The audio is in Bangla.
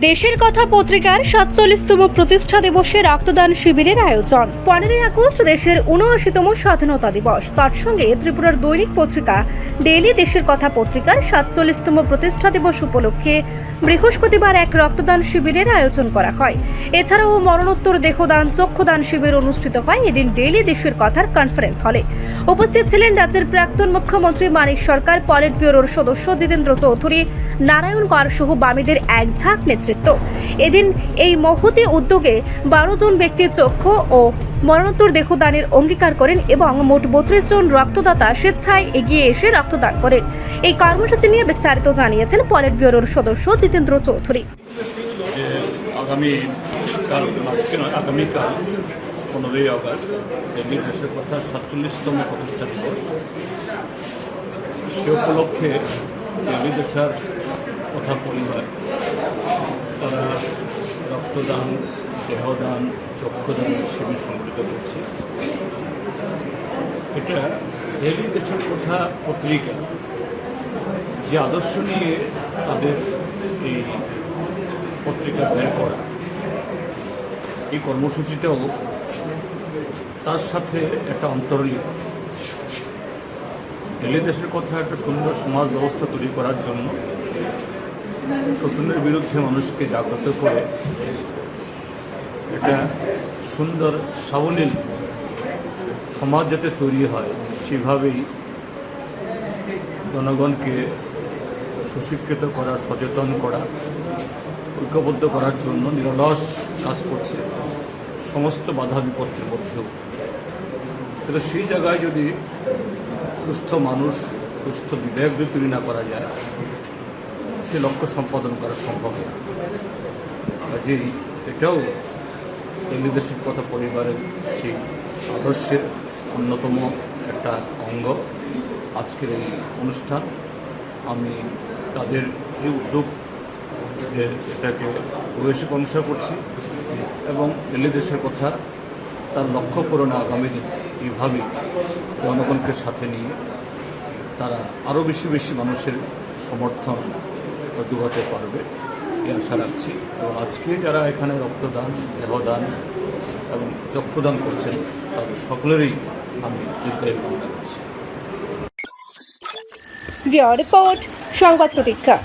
দেশের কথা পত্রিকার ৪৭তম প্রতিষ্ঠা দিবসে রক্তদান শিবিরের আয়োজন। ১৫ই আগস্ট দেশের ৭৯তম স্বাধীনতা দিবস। তার সঙ্গে ত্রিপুরার দৈনিক পত্রিকা ডেইলি দেশের কথা পত্রিকার ৪৭তম প্রতিষ্ঠা দিবস উপলক্ষে বৃহস্পতিবার এক রক্তদান শিবিরের আয়োজন করা হয়। এছাড়াও মরণোত্তর দেহদান চক্ষুদান শিবির অনুষ্ঠিত হয় এদিন ডেইলি দেশের কথার কনফারেন্স হলে। উপস্থিত ছিলেন রাজ্যের প্রাক্তন মুখ্যমন্ত্রী মানিক সরকার, পলিট ব্যুরোর সদস্য জিতেন্দ্র চৌধুরী, নারায়ণ কর সহ বামেদের এক ঝাঁক নেতৃত্ব। এদিন এই মহতি উদ্যোগে ১২ জন ব্যক্তি চক্ষু ও মরণোত্তর দেহদানের অঙ্গীকার করেন এবং মোট ৩২ জন রক্তদাতা স্বেচ্ছায় এগিয়ে এসে রক্তদান করেন। এই কর্মসূচি নিয়ে বিস্তারিত জানিয়েছেন পলিট ব্যুরোর সদস্য জিতেন্দ্র চৌধুরী। আগামীকাল 15ই আগস্ট ডেইলি দেশের কথা ৪৭তম প্রতিষ্ঠা দিবস। সে উপলক্ষে ডেইলি দেশের কথা পরিবার তারা রক্তদান, দেহদান, চক্ষুদান শিবির সংগঠিত করছে। এটা ডেইলি দেশের কথা পত্রিকা যে আদর্শ নিয়ে তাদের এই পত্রিকা বের করা, এই কর্মসূচিটাও তার সাথে একটা অন্তর্লীন। ডেইলি দেশের কথা একটা সুন্দর সমাজ ব্যবস্থা তৈরি করার জন্য শোষণের বিরুদ্ধে মানুষকে জাগ্রত করে একটা সুন্দর সাবলীল সমাজ যাতে তৈরি হয় সেভাবেই জনগণকে সুশিক্ষিত করা, সচেতন করা, ঐক্যবদ্ধ করার জন্য নিরলস কাজ করছে সমস্ত বাধা বিপত্তির মধ্যেও। কিন্তু সেই জায়গায় যদি সুস্থ মানুষ, সুস্থ বিবেক যদি তৈরি না করা যায়, সে লক্ষ্য সম্পাদন করা সম্ভব না। কাজেই এটাও ডেইলি দেশের কথা পরিবারের সেই আদর্শের অন্যতম একটা অঙ্গ। আজকের এই অনুষ্ঠান আমি তাদের এই উদ্যোগ যে এটাকে ভূয়সী প্রশংসা করছি এবং ডেইলি দেশের কথা তার লক্ষ্য পূরণে আগামী দিন এইভাবেই জনগণকে সাথে নিয়ে তারা আরও বেশি মানুষের সমর্থন যোগাতে পারবে এই আশা রাখছি। এবং আজকে যারা এখানে রক্তদান, দেহদান এবং চক্ষুদান করছেন তাদের সকলেরই আমি দীর্ঘায়ু কামনা করছি। রিপোর্ট সংবাদ প্রতীক্ষা।